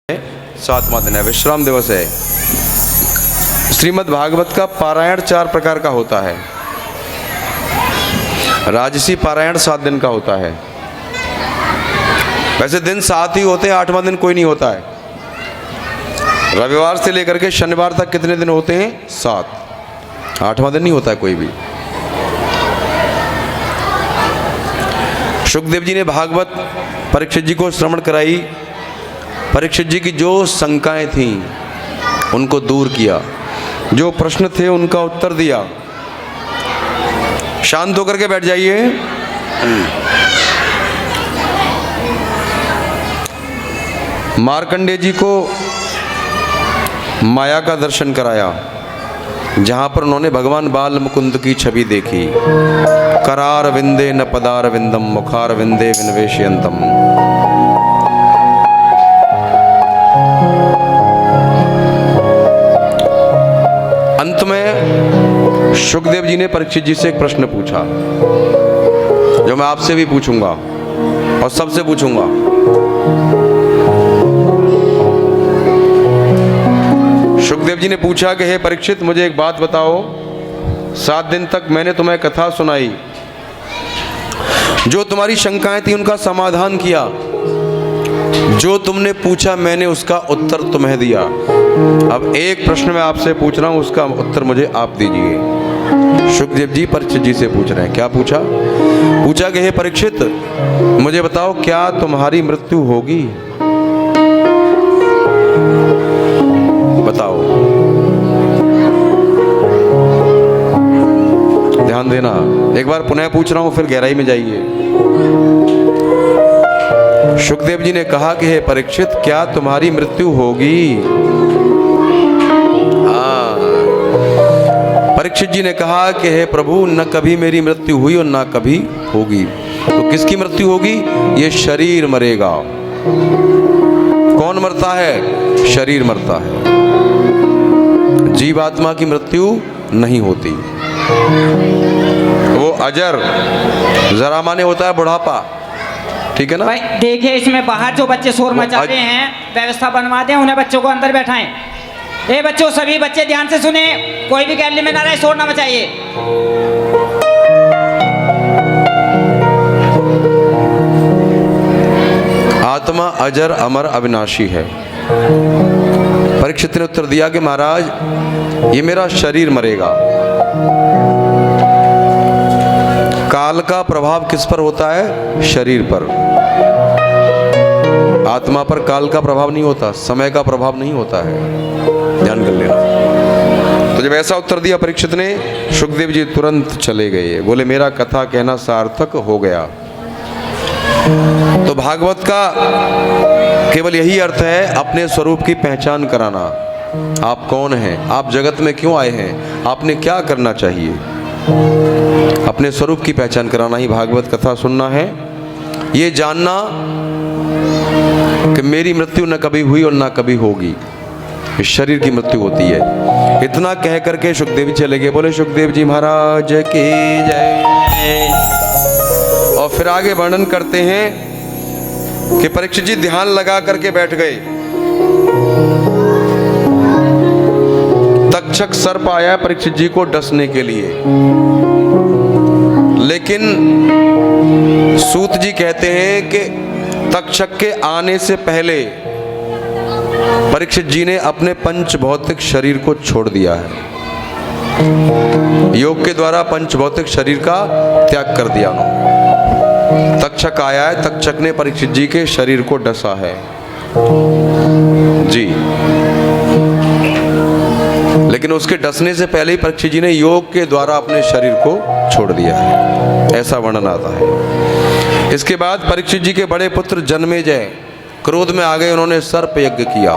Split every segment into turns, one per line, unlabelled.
7वां दिन है, विश्राम दिवस है। श्रीमद् भागवत का पारायण 4 प्रकार का होता है। राजसी पारायण 7 दिन का होता है। वैसे दिन 7 ही होते हैं, 8वां दिन कोई नहीं होता है। रविवार से लेकर के शनिवार तक कितने दिन होते हैं? 7। 8वां दिन नहीं होता है कोई भी। सुखदेव जी ने भागवत परीक्षित जी को श्रवण कराई। परीक्षित जी की जो शंकाएं थीं उनको दूर किया, जो प्रश्न थे उनका उत्तर दिया। शांत होकर के बैठ जाइए। मार्कंडेय जी को माया का दर्शन कराया, जहां पर उन्होंने भगवान बाल मुकुंद की छवि देखी। करार विंदे न पदार विंदम मुखार विंदे विनवेशयंतम। अंत में सुखदेव जी ने परीक्षित जी से एक प्रश्न पूछा, जो मैं आपसे भी पूछूंगा और सबसे पूछूंगा। सुखदेव जी ने पूछा कि हे परीक्षित, मुझे एक बात बताओ। 7 दिन तक मैंने तुम्हें कथा सुनाई, जो तुम्हारी शंकाएं थी उनका समाधान किया, जो तुमने पूछा मैंने उसका उत्तर तुम्हें दिया। अब एक प्रश्न मैं आपसे पूछ रहा हूं, उसका उत्तर मुझे आप दीजिए। सुखदेव जी परीक्षित जी से पूछ रहे हैं। क्या पूछा? पूछा कि हे परीक्षित, मुझे बताओ, क्या तुम्हारी मृत्यु होगी? बताओ। ध्यान देना, एक बार पुनः पूछ रहा हूं, फिर गहराई में जाइए। सुखदेव जी ने कहा कि हे परीक्षित, क्या तुम्हारी मृत्यु होगी? परीक्षित जी ने कहा कि हे प्रभु, न कभी मेरी मृत्यु हुई और न कभी होगी। तो किसकी मृत्यु होगी? ये शरीर मरेगा। कौन मरता है? शरीर मरता है। जीवात्मा की मृत्यु नहीं होती, वो अजर। जरा माने होता है बुढ़ापा, ठीक है ना
भाई? देखिए, इसमें बाहर जो बच्चे शोर मचा रहे हैं, व्यवस्था बनवा दें, उन्हें बच्चों को अंदर बैठाएं। ए बच्चों, सभी बच्चे ध्यान से सुने, कोई भी गैलरी में ना रहे, शोर ना मचाइए।
आत्मा अजर अमर अविनाशी है। परीक्षित ने उत्तर दिया कि महाराज, ये मेरा शरीर मरेगा। काल का प्रभाव किस पर होता है? शरीर पर। आत्मा पर काल का प्रभाव नहीं होता, समय का प्रभाव नहीं होता है। ध्यान कर लेना। तो जब ऐसा उत्तर दिया परीक्षित ने, सुखदेव जी तुरंत चले गए। बोले, मेरा कथा कहना सार्थक हो गया। तो भागवत का केवल यही अर्थ है, अपने स्वरूप की पहचान कराना। आप कौन हैं? आप जगत में क्यों आए हैं? आपने क्या करना चाहिए? अपने स्वरूप की पहचान कराना ही भागवत कथा सुनना है। ये जानना कि मेरी मृत्यु न कभी हुई और न कभी होगी, इस शरीर की मृत्यु होती है। इतना कह करके सुखदेव जी चले गए। बोले सुखदेव जी महाराज की जय। और फिर आगे वर्णन करते हैं कि परीक्षित जी ध्यान लगा करके बैठ गए। तक्षक सर्प आया परीक्षित जी को डसने के लिए, लेकिन सूत जी कहते हैं कि तक्षक के आने से पहले परीक्षित जी ने अपने पंच भौतिक शरीर को छोड़ दिया है। योग के द्वारा पंच भौतिक शरीर का त्याग कर दिया उन्होंने। तक्षक आया है, तक्षक ने परीक्षित जी के शरीर को डसा है जी। लेकिन उसके डसने से पहले ही परीक्षित जी ने योग के द्वारा अपने शरीर को छोड़ दिया है, ऐसा वर्णन आता है। इसके बाद परीक्षित जी के बड़े पुत्र जन्मेजय क्रोध में आ गए। उन्होंने सर्प यज्ञ किया,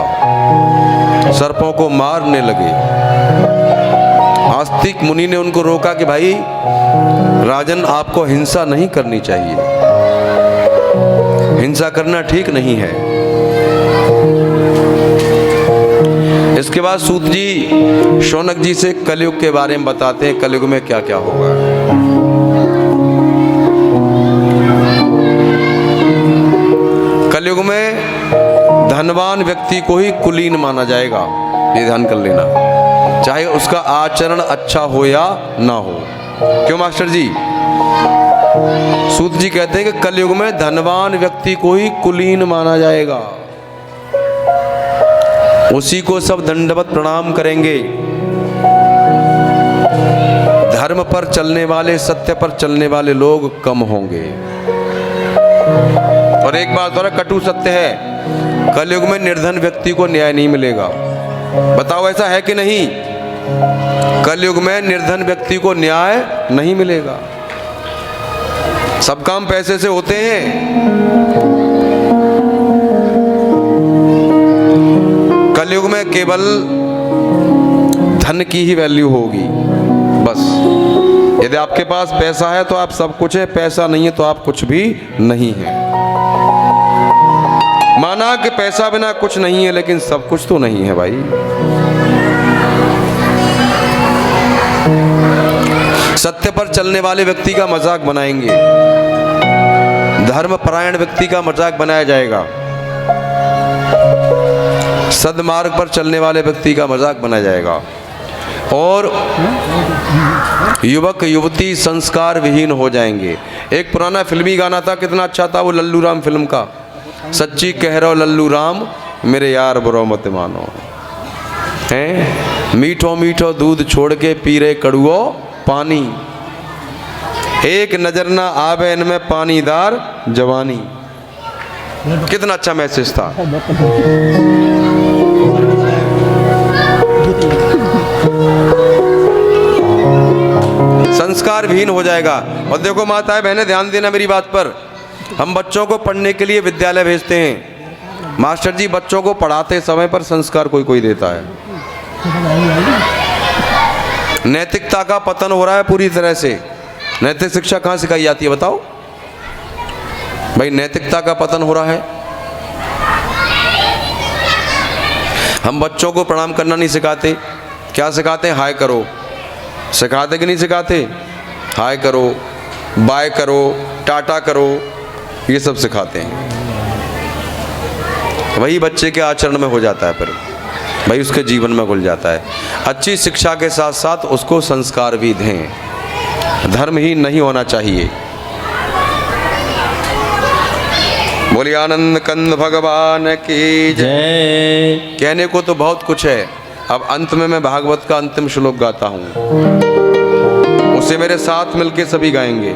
सर्पों को मारने लगे। आस्तिक मुनि ने उनको रोका कि भाई राजन, आपको हिंसा नहीं करनी चाहिए, हिंसा करना ठीक नहीं है। इसके बाद सूत जी शौनक जी से कलयुग के बारे में बताते हैं, कलयुग में क्या क्या होगा। कलयुग में धनवान व्यक्ति को ही कुलीन माना जाएगा। ये ध्यान कर लेना, चाहे उसका आचरण अच्छा हो या ना हो। क्यों मास्टर जी? सूत जी कहते हैं कि कलयुग में धनवान व्यक्ति को ही कुलीन माना जाएगा, उसी को सब दंडवत प्रणाम करेंगे। धर्म पर चलने वाले, सत्य पर चलने वाले लोग कम होंगे। और एक बात और कटु सत्य है, कलयुग में निर्धन व्यक्ति को न्याय नहीं मिलेगा। बताओ ऐसा है कि नहीं? कलयुग में निर्धन व्यक्ति को न्याय नहीं मिलेगा। सब काम पैसे से होते हैं। कलयुग में केवल धन की ही वैल्यू होगी, बस। यदि आपके पास पैसा है तो आप सब कुछ है, पैसा नहीं है तो आप कुछ भी नहीं है। माना कि पैसा बिना कुछ नहीं है, लेकिन सब कुछ तो नहीं है भाई। सत्य पर चलने वाले व्यक्ति का मजाक बनाएंगे, धर्मपरायण व्यक्ति का मजाक बनाया जाएगा, सद्मार्ग पर चलने वाले व्यक्ति का मजाक बनाया जाएगा, और युवक युवती संस्कार विहीन हो जाएंगे। एक पुराना फिल्मी गाना था, कितना अच्छा था वो, लल्लू राम फिल्म का। सच्ची कह रहा लल्लू राम, मेरे यार बुरा मत मानो। हैं मीठो मीठो दूध छोड़ के पी रहे कड़ुओ पानी, एक नजर ना आवे इनमें पानीदार जवानी। कितना अच्छा मैसेज था। संस्कार विहीन हो जाएगा। और देखो माताएं बहनें, ध्यान देना मेरी बात पर। हम बच्चों को पढ़ने के लिए विद्यालय भेजते हैं। मास्टर जी बच्चों को पढ़ाते समय पर संस्कार कोई कोई देता है। नैतिकता का पतन हो रहा है पूरी तरह से। नैतिक शिक्षा कहाँ सिखाई जाती है बताओ भाई? नैतिकता का पतन हो रहा है। हम बच्चों को प्रणाम करना नहीं सिखाते। क्या सिखाते हैं? हाय करो। सिखाते कि नहीं सिखाते? हाय करो, बाय करो, टाटा करो, ये सब सिखाते हैं। वही बच्चे के आचरण में हो जाता है, फिर भाई उसके जीवन में घुल जाता है। अच्छी शिक्षा के साथ साथ उसको संस्कार भी दें। धर्म ही नहीं होना चाहिए। बोलिए आनंद कंद भगवान की जय। कहने को तो बहुत कुछ है। अब अंत में मैं भागवत का अंतिम श्लोक गाता हूँ, उसे मेरे साथ मिलके सभी गाएंगे।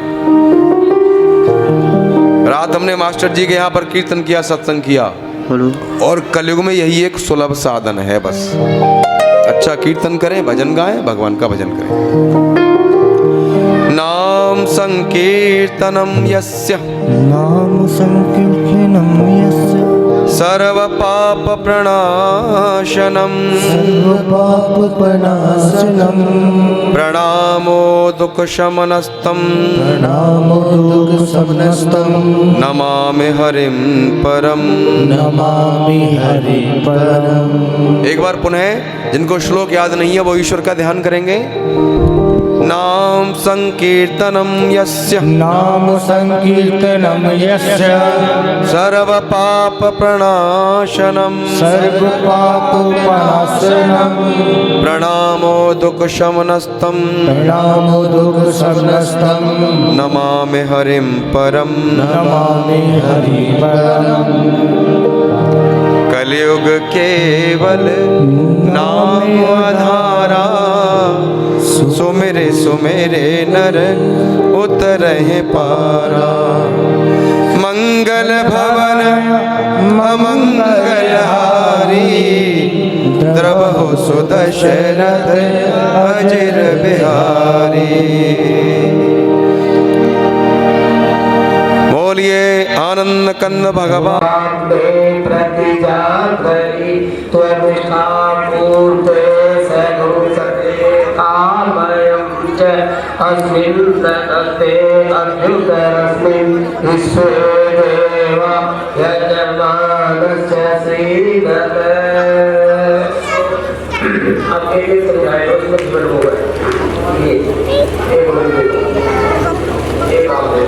रात हमने मास्टर जी के यहाँ पर कीर्तन किया, सत्संग किया, और कलयुग में यही एक सुलभ साधन है। बस अच्छा कीर्तन करें, भजन गाएं, भगवान का भजन करें। नाम संकीर्तनम यस्य,
नाम संकीर्तनम यस्य,
सर्व पाप प्रणाशनम,
सर्व पाप प्रणाशनम,
प्रणामो दुख शमनस्तम,
प्रणामो दुख शमनस्तम,
नमामि हरिम परम,
नमामि हरि परम।
एक बार पुनः, जिनको श्लोक याद नहीं है वो ईश्वर का ध्यान करेंगे। नाम संकीर्तनम यस्य,
नाम संकीर्तनम यस्य,
सर्व पाप प्रणाशनम,
सर्व पाप प्रणाशनम,
प्रणामो दुख शमनस्तम,
प्रणामो दुख शमनस्तम,
नमामि हरिम परम,
नमामि हरि परम।
कलयुग केवल नाम आधारा, सुमेरे सुमेरे नर उतरहि पारा। मंगल भवन अमंगल हारी, द्रवहु सुदशरथ अजिर बिहारी। बोलिए आनंद कंद भगवान
अस्मिन् तत्ते अभ्युदरस्मिन् विश्वेदेव यजमानस्य श्रीदत्त। अब एक समझाए उसमें जीवन होगा। ये एक आगे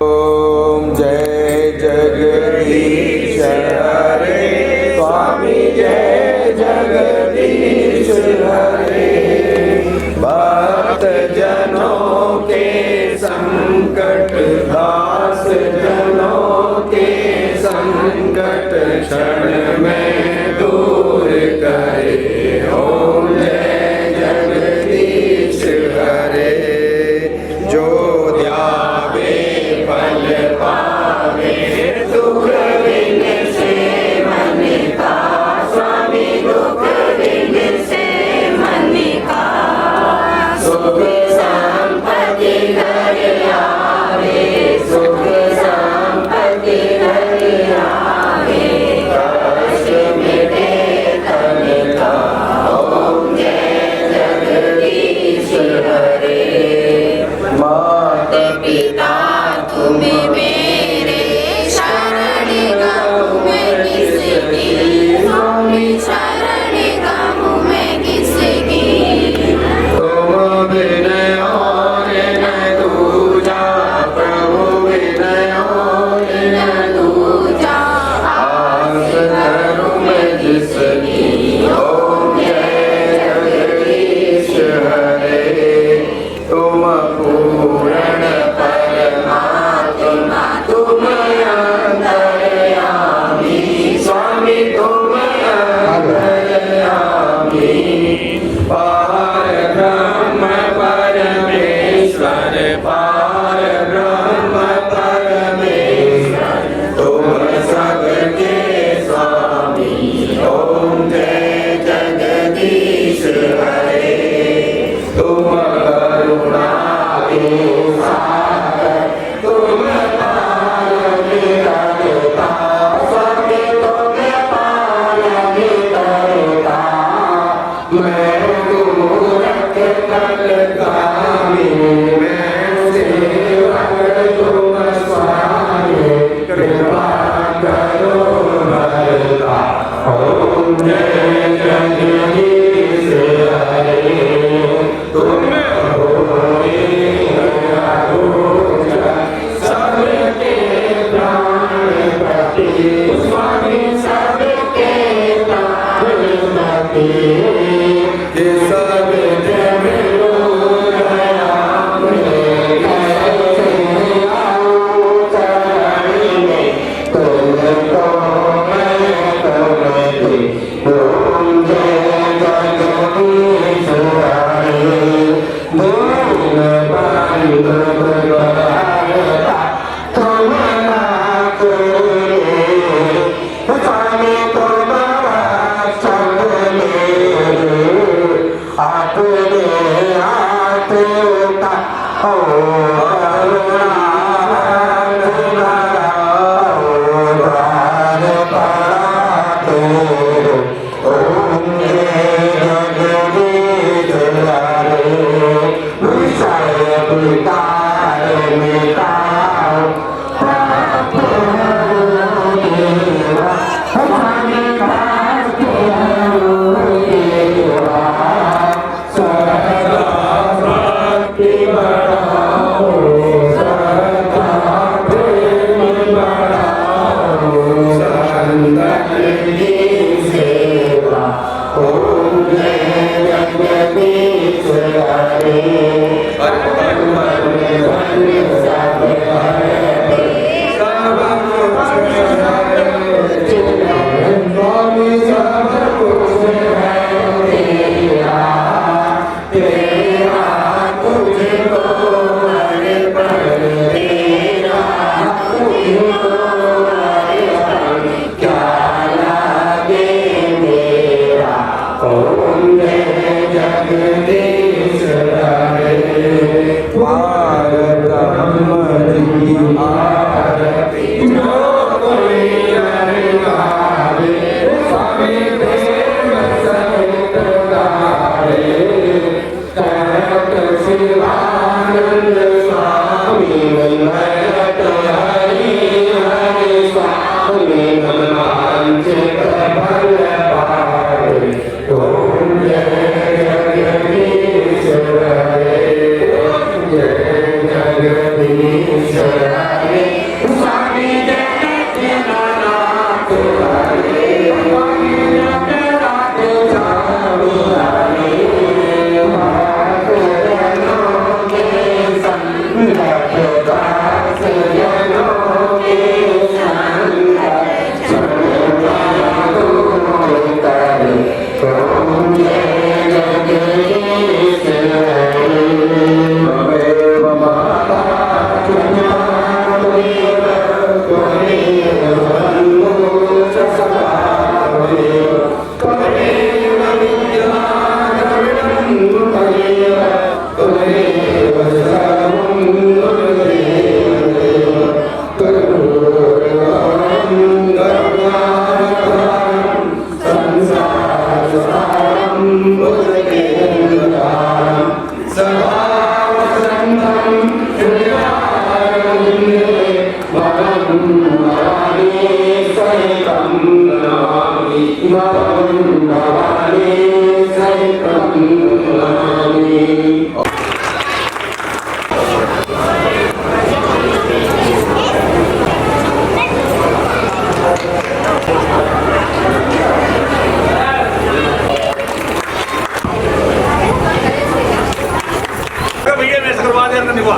ओम जय जगदीश हरे स्वामी जय जगदीश हरे भक्त जनों के संकट दास जनों के संकट क्षण में दूर करे ओम जय जगदीश हरे जो ध्यावे फल पावे दुख बिन से मन का स्वामी दुख बिन से मन का सुख संपत्ति घर आवे सुख संपत्ति घर आवे कष्ट मिटे तन का ओम जय जगदीश हरे मात पिता
तुम मेरे शरण गहूँ मैं किसकी स्वामी शरण गहूँ मैं किसकी
तुम बिन और न दूजा प्रभु बिन और न
दूजा
आस करूं मैं जिसकी ओम जय जगदीश हरे तुम पूर्ण परमात्मा तुम अंतर्यामी स्वामी तुम अंतर्यामी पार ब्रह्म परमेश्वर पार ब्रह्म परमेश्वर तुम सबके स्वामी ओम जय जगदीश हरे तुम करुणा के सागर तुम पालने करता स्वामी तुम पालने करता मैं मूरख कलगामी मैं सेवक तुम स्वामी कृपा करो भरता ओम जय जगदीश हरे तुम सबके प्राणपति स्वामी सबके प्राणपति सब जग क्या भवानी सहितं नमामि।
भैया मैं करवा दे निभा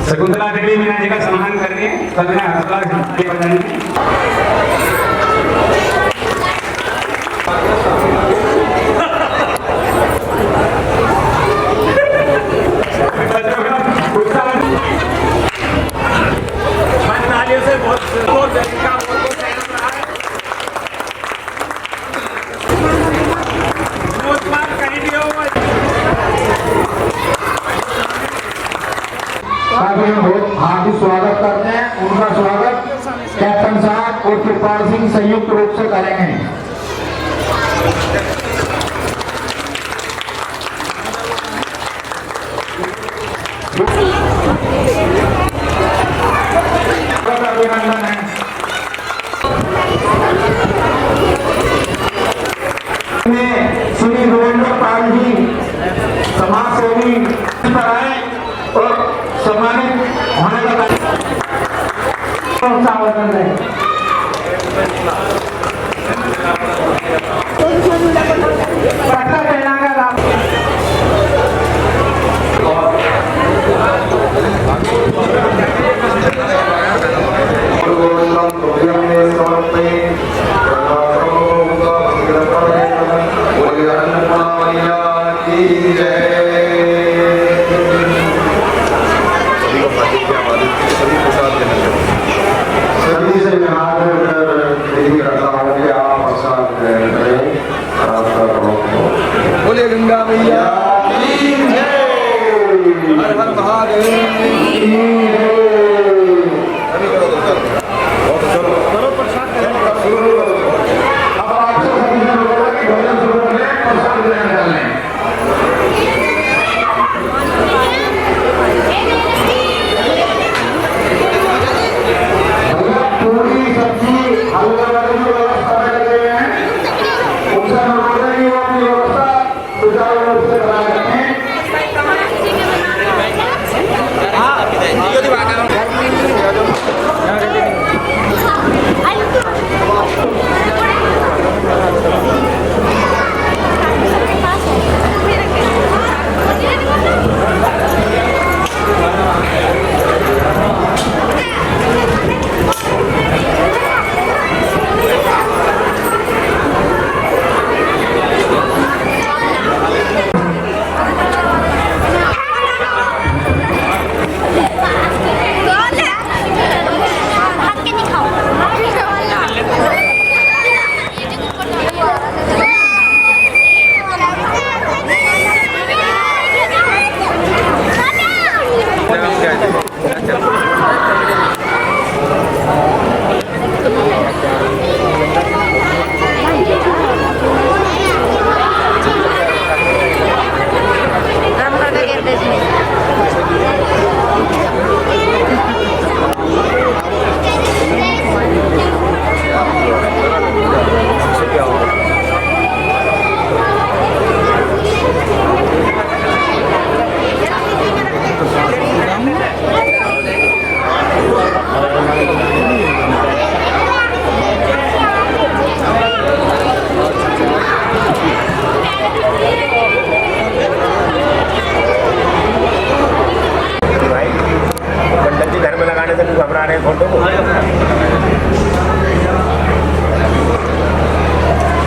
शकुंतला देवी मीना जी का सम्मान कर रही है। सब ने हौसला बजाएंगे। से बहुत
हार्दिक स्वागत करते हैं। उनका स्वागत कैप्टन साहब और कृपाल सिंह संयुक्त रूप से करेंगे। अभिनंदन है। श्री गोविंद पाल जी समाज सेवी पर आए और सम्मानित होने का आवेदन है। पट्टा पहनाकर आप
बोले गंगा मैया हर हर महादेव।